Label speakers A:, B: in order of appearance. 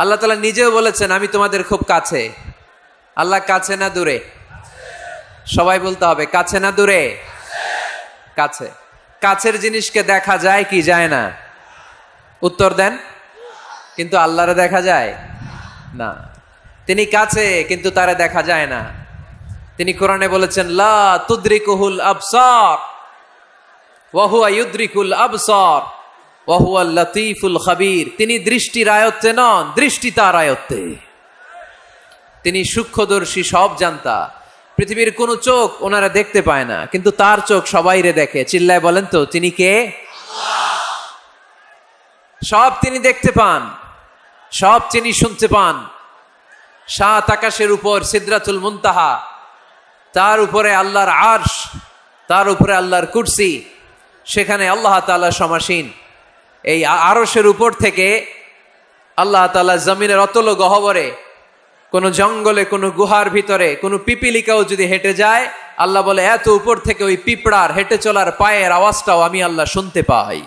A: আল্লাহ তাআলা নিজেও বলেছেন আমি তোমাদের খুব কাছে। আল্লাহ কাছে না দূরে? সবাই বলতে হবে কাছে না দূরে? কাছে। কাছের জিনিসকে দেখা যায় কি যায় না? উত্তর দেন। কিন্তু আল্লাহরে দেখা যায় না। তিনি কাছে কিন্তু তারে দেখা যায় না। তিনি কোরআনে বলেছেন লা তুদরিকুহুল আবসার ওয়া হুয়া ইউদরিকুল আবসার ওয়া হুয়াল লাতীফুল খাবীর। তিনি দৃষ্টির আয়ত্তে নন, দৃষ্টি তার আয়ত্তে। তিনি সূক্ষ্মদর্শী, সব জানতা। পৃথিবীর কোনো চোখ ওনারা দেখতে পায় না, কিন্তু তার চোখ সবাইরে দেখে। চিল্লায় বলেন তো তিনি কে? সব তিনি দেখতে পান, সব তিনি শুনতে পান। সাত আকাশের উপর সিদরাতুল মুনতাহা, তার উপরে আল্লাহর আরশ, তার উপরে আল্লাহর কুরসি, সেখানে আল্লাহ তাআলা সমাসীন। এই আরশের উপর থেকে আল্লাহ তাআলা জমিনের অতল গহ্বরে, কোন জঙ্গলে, কোন গুহার ভিতরে কোন পিপিলিকাও যদি হেঁটে যায়, আল্লাহ বলে এত উপর থেকে ওই পিঁপড়ার হেঁটে চলার পায়ের আওয়াজটাও আমি আল্লাহ শুনতে পাই।